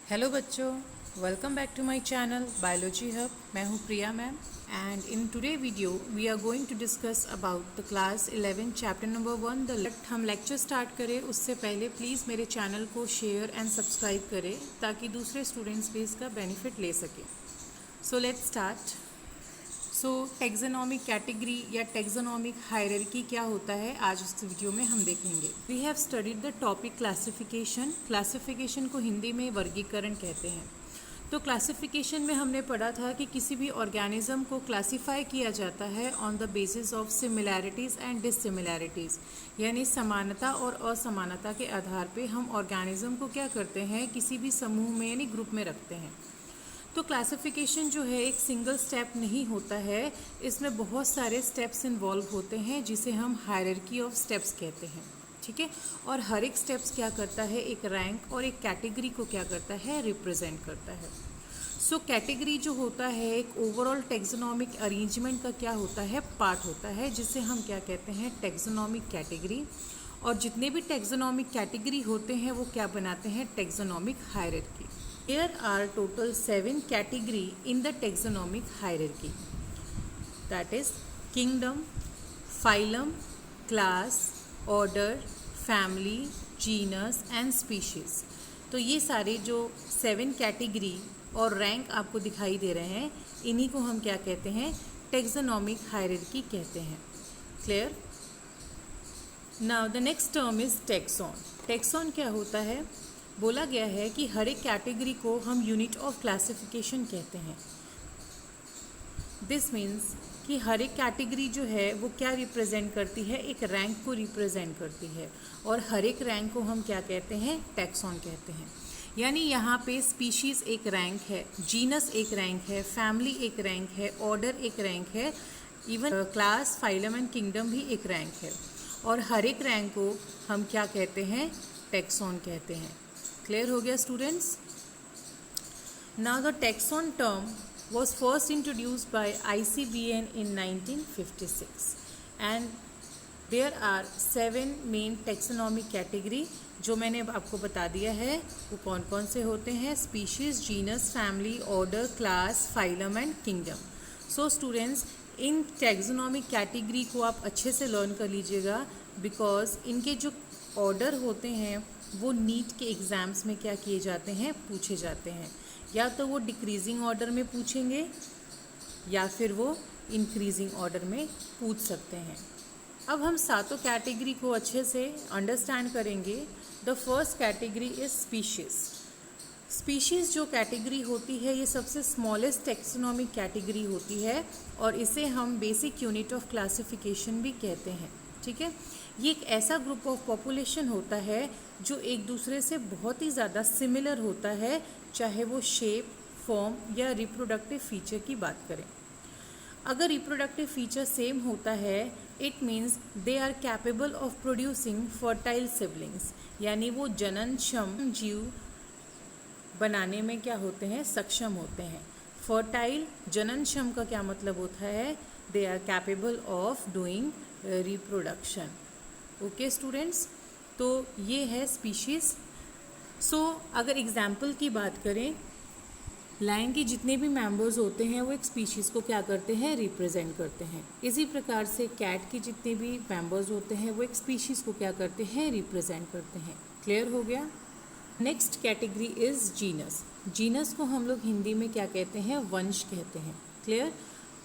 Hello बच्चों, welcome back to my channel biology hub. मैं हूँ Priya ma'am and in today video we are going to discuss about the class 11 chapter number 1 the हम lecture start करें उससे पहले please मेरे channel को share and subscribe करें ताकि दूसरे स्टूडेंट्स भी इसका बेनिफिट ले सकें। So let's start. So taxonomic category या टेक्सोनॉमिक हायरार्की क्या होता है, आज इस वीडियो में हम देखेंगे। We have studied the topic classification. Classification को हिंदी में वर्गीकरण कहते हैं। तो क्लासिफिकेशन में हमने पढ़ा था कि किसी भी ऑर्गेनिज्म को क्लासिफाई किया जाता है on the basis of similarities and dissimilarities, यानी समानता और असमानता के आधार पे हम ऑर्गेनिज्म को क्या करते हैं, किसी भी समूह में यानी ग्रुप में रखते हैं। तो क्लासिफिकेशन जो है एक सिंगल स्टेप नहीं होता है, इसमें बहुत सारे स्टेप्स इन्वॉल्व होते हैं जिसे हम हायरार्की ऑफ स्टेप्स कहते हैं। ठीक है, और हर एक स्टेप्स क्या करता है, एक रैंक और एक कैटेगरी को क्या करता है, रिप्रेजेंट करता है। सो कैटेगरी जो होता है एक ओवरऑल टेक्सोनॉमिक अरेंजमेंट का क्या होता है, पार्ट होता है, जिसे हम क्या कहते हैं, टेक्सोनॉमिक कैटेगरी। और जितने भी टेक्सोनॉमिक कैटेगरी होते हैं वो क्या बनाते हैं, taxonomic hierarchy. There are total 7 categories in the taxonomic hierarchy. That is kingdom, phylum, class, order, family, genus and species. तो ये सारे जो 7 कैटेगरी और रैंक आपको दिखाई दे रहे हैं, इन्हीं को हम क्या कहते हैं, टेक्सोनॉमिक हायरार्की कहते हैं। Clear? Now the next term is tax on. Tax on क्या होता है, बोला गया है कि हर एक कैटेगरी को हम यूनिट ऑफ क्लासिफिकेशन कहते हैं। दिस मीन्स कि हर एक कैटेगरी जो है वो क्या रिप्रेजेंट करती है, एक रैंक को रिप्रेजेंट करती है, और हर एक रैंक को हम क्या कहते हैं, टेक्सॉन कहते हैं। यानी यहाँ पे स्पीशीज़ एक रैंक है, जीनस एक रैंक है, फैमिली एक रैंक है, ऑर्डर एक रैंक है, even class, phylum and kingdom भी एक रैंक है, और हर एक रैंक को हम क्या कहते हैं, टेक्सॉन कहते हैं। क्लियर हो गया students? Now the tax on term was first introduced by ICBN in 1956 and there are 7 main taxonomic category जो मैंने आपको बता दिया है वो कौन कौन से होते हैं, species, genus, family, order, class, phylum and kingdom. So students, in taxonomic category को आप अच्छे से लर्न कर लीजिएगा, बिकॉज इनके जो ऑर्डर होते हैं वो नीट के एग्ज़ाम्स में क्या किए जाते हैं, पूछे जाते हैं। या तो वो डिक्रीजिंग ऑर्डर में पूछेंगे या फिर वो इंक्रीजिंग ऑर्डर में पूछ सकते हैं। अब हम सातों कैटेगरी को अच्छे से अंडरस्टैंड करेंगे। The first category is species. Species जो कैटेगरी होती है ये सबसे स्मॉलेस्ट टेक्सोनॉमिक कैटेगरी होती है और इसे हम बेसिक यूनिट ऑफ क्लासिफिकेशन भी कहते हैं। ठीक है, ये एक ऐसा ग्रुप ऑफ पॉपुलेशन होता है जो एक दूसरे से बहुत ही ज़्यादा सिमिलर होता है, चाहे वो शेप, फॉर्म या रिप्रोडक्टिव फीचर की बात करें। अगर रिप्रोडक्टिव फीचर सेम होता है, it means they are capable of producing fertile siblings, यानी वो जननक्षम जीव बनाने में क्या होते हैं, सक्षम होते हैं। फर्टाइल, जननक्षम का क्या मतलब होता है, they are capable of doing reproduction. Okay students, तो ये है स्पीशीज़। सो अगर एग्जाम्पल की बात करें, लायन के जितने भी मेंबर्स होते हैं वो एक स्पीशीज़ को क्या करते हैं, रिप्रेजेंट करते हैं। इसी प्रकार से कैट के जितने भी मेंबर्स होते हैं वो एक स्पीशीज़ को क्या करते हैं, रिप्रेजेंट करते हैं। क्लियर हो गया? Next category is genus. Genus को हम लोग हिंदी में क्या कहते हैं, वंश कहते हैं। क्लियर?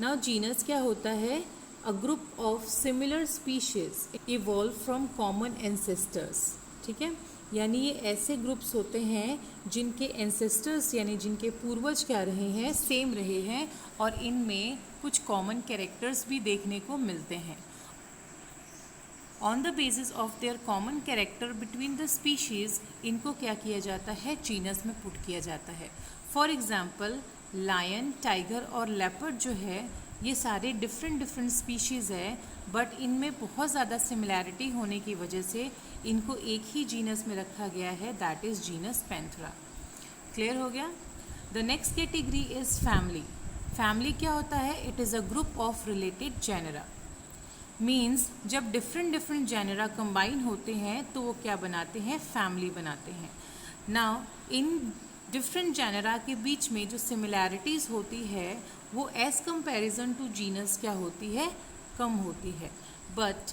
नाउ जीनस क्या होता है, a group of similar species evolve from common ancestors. ठीक है, यानी ये ऐसे ग्रुप्स होते हैं जिनके एंसेस्टर्स यानी जिनके पूर्वज क्या रहे हैं, सेम रहे हैं, और इनमें कुछ कॉमन कैरेक्टर्स भी देखने को मिलते हैं। On the basis of their common character between the species इनको क्या किया जाता है, जीनस में पुट किया जाता है। फॉर एग्जाम्पल लायन, टाइगर और लेपर्ड जो है ये सारे डिफरेंट स्पीशीज़ है, बट इनमें बहुत ज़्यादा सिमिलैरिटी होने की वजह से इनको एक ही जीनस में रखा गया है, that is genus Panthera. Clear हो गया? The next category is family. Family क्या होता है, it is a group of related genera. Means जब डिफरेंट जेनरा कंबाइन होते हैं तो वो क्या बनाते हैं, फैमिली बनाते हैं। नाउ इन डिफरेंट जेनरा के बीच में जो सिमिलैरिटीज़ होती है वो एज कंपैरिजन टू जीनस क्या होती है, कम होती है। बट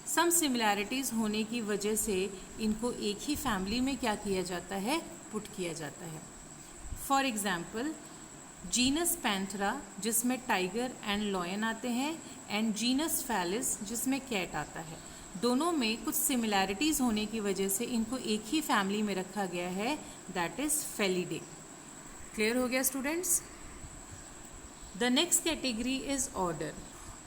सम सिमिलैरिटीज़ होने की वजह से इनको एक ही फैमिली में क्या किया जाता है, पुट किया जाता है। फॉर एग्जाम्पल जीनस पैंथरा जिसमें टाइगर एंड लॉयन आते हैं, एंड जीनस फैलिस जिसमें कैट आता है। दोनों में कुछ सिमिलैरिटीज़ होने की वजह से इनको एक ही फैमिली में रखा गया है, दैट इज़ फेलिडे। क्लियर हो गया students? The next category is order.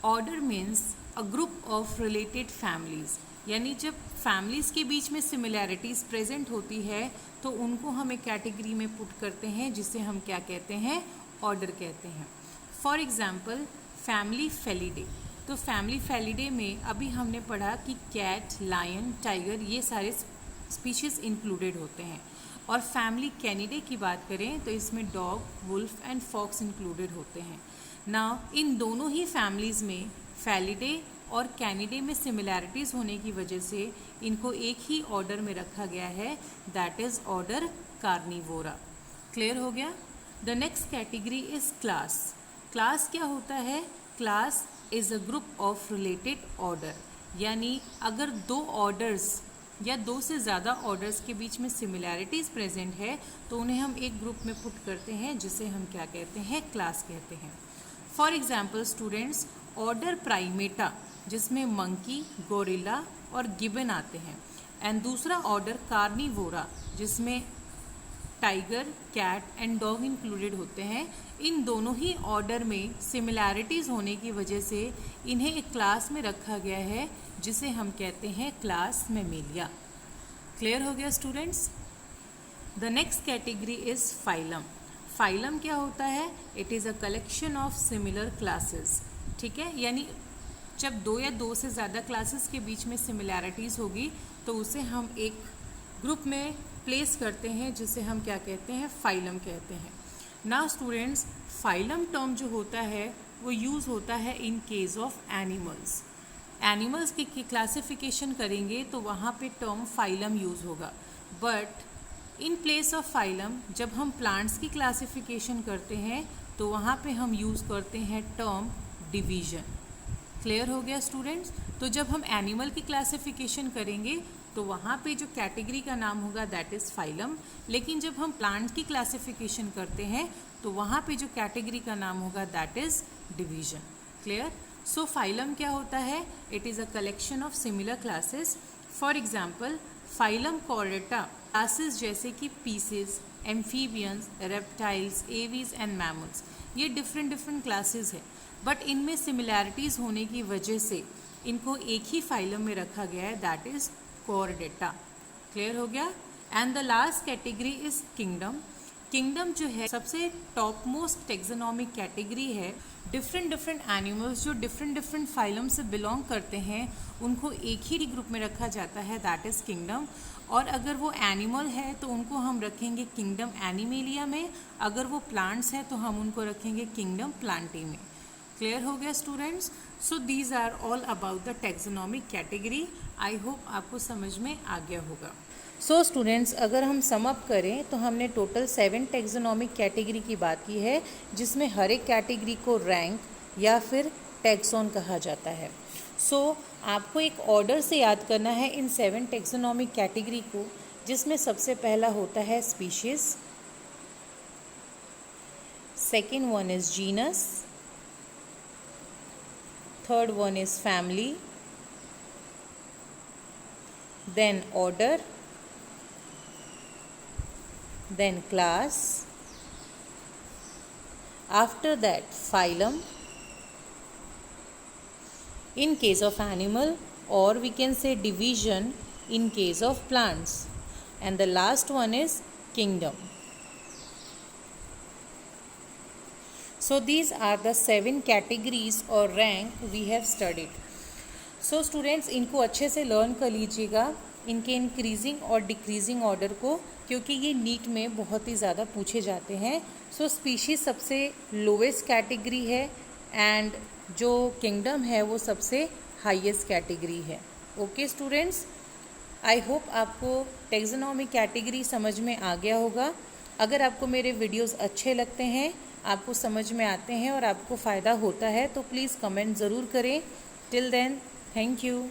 Order means a group of related families, यानी जब फैमिलीज़ के बीच में सिमिलैरिटीज़ प्रेजेंट होती है तो उनको हम एक कैटेगरी में पुट करते हैं जिसे हम क्या कहते हैं, ऑर्डर कहते हैं। For example family Felidae. तो फैमिली फेलिडे में अभी हमने पढ़ा कि कैट, लायन, टाइगर ये सारे स्पीशीज़ इंक्लूडेड होते हैं। और फैमिली कैनिडे की बात करें तो इसमें dog, wolf and fox included होते हैं। नाउ इन दोनों ही फैमिलीज़ में फेलिडे और कैनिडे में सिमिलैरिटीज़ होने की वजह से इनको एक ही ऑर्डर में रखा गया है, that is order Carnivora. Clear हो गया? The next category is class. Class क्या होता है? Class is a group of related order, यानी अगर दो ऑर्डर्स या दो से ज़्यादा ऑर्डर्स के बीच में सिमिलैरिटीज़ प्रेजेंट है तो उन्हें हम एक ग्रुप में पुट करते हैं जिसे हम क्या कहते हैं, क्लास कहते हैं। For example students order Primata जिसमें मंकी, गोरिल्ला और गिबन आते हैं, एंड दूसरा ऑर्डर कार्निवोरा जिसमें tiger, cat and dog included होते हैं। इन दोनों ही ऑर्डर में सिमिलैरिटीज़ होने की वजह से इन्हें एक क्लास में रखा गया है जिसे हम कहते हैं क्लास मैमेलिया। क्लियर हो गया students? The next category is phylum. Phylum क्या होता है? It is a collection of similar classes. ठीक है, यानी जब दो या दो से ज़्यादा क्लासेस के बीच में सिमिलैरिटीज़ होगी तो उसे हम एक ग्रुप में प्लेस करते हैं जिसे हम क्या कहते हैं, फाइलम कहते हैं। नाउ स्टूडेंट्स फाइलम टर्म जो होता है वो यूज़ होता है in case of animals. Animals की क्लासिफिकेशन करेंगे तो वहाँ पे टर्म फाइलम यूज़ होगा, but in place of phylum जब हम प्लांट्स की क्लासिफिकेशन करते हैं तो वहाँ पे हम यूज़ करते हैं टर्म डिवीज़न। क्लियर हो गया स्टूडेंट्स? तो जब हम एनिमल की क्लासिफिकेशन करेंगे तो वहाँ पे जो कैटेगरी का नाम होगा दैट इज़ फाइलम, लेकिन जब हम प्लांट की क्लासिफिकेशन करते हैं तो वहाँ पे जो कैटेगरी का नाम होगा that is division. Clear? So phylum क्या होता है? It is a collection of similar classes. For example phylum Chordata classes जैसे कि pieces, amphibians, reptiles, aves and mammals, ये डिफरेंट क्लासेस है, बट इनमें सिमिलैरिटीज़ होने की वजह से इनको एक ही फाइलम में रखा गया है, दैट इज़ कॉर्डेटा। क्लियर हो गया? And the last category is kingdom. Kingdom जो है सबसे टॉप मोस्ट टेक्सोनॉमिक कैटेगरी है। डिफरेंट एनिमल्स जो डिफरेंट फाइलम से बिलोंग करते हैं उनको एक ही ग्रुप में रखा जाता है, दैट इज़ किंगडम। और अगर वो एनिमल है तो उनको हम रखेंगे किंगडम एनिमेलिया में, अगर वो प्लांट्स हैं तो हम उनको रखेंगे किंगडम प्लांटी में। क्लियर हो गया students? So these are all about the taxonomic category. I hope आपको समझ में आ गया होगा। सो स्टूडेंट्स अगर हम सम अप करें तो हमने टोटल 7 टेक्सोनॉमिक कैटेगरी की बात की है, जिसमें हर एक कैटेगरी को रैंक या फिर टैक्सॉन कहा जाता है। सो आपको एक ऑर्डर से याद करना है इन 7 टेक्सोनॉमिक कैटेगरी को, जिसमें सबसे पहला होता है species, second one is genus, third one is family, then order, then class, after that phylum in case of animal, or we can say division in case of plants, and the last one is kingdom. So these are the 7 categories or rank we have studied. So students इनको अच्छे से learn कर लीजिएगा, इनके increasing और decreasing order को, क्योंकि ये नीट में बहुत ही ज़्यादा पूछे जाते हैं। सो स्पीशीज़ सबसे लोवेस्ट कैटेगरी है एंड जो किंगडम है वो सबसे हाईएस्ट कैटेगरी है। ओके स्टूडेंट्स, आई होप आपको टेक्सोनॉमिक कैटेगरी समझ में आ गया होगा। अगर आपको मेरे वीडियोस अच्छे लगते हैं, आपको समझ में आते हैं और आपको फ़ायदा होता है तो प्लीज़ कमेंट ज़रूर करें। Till then, thank you.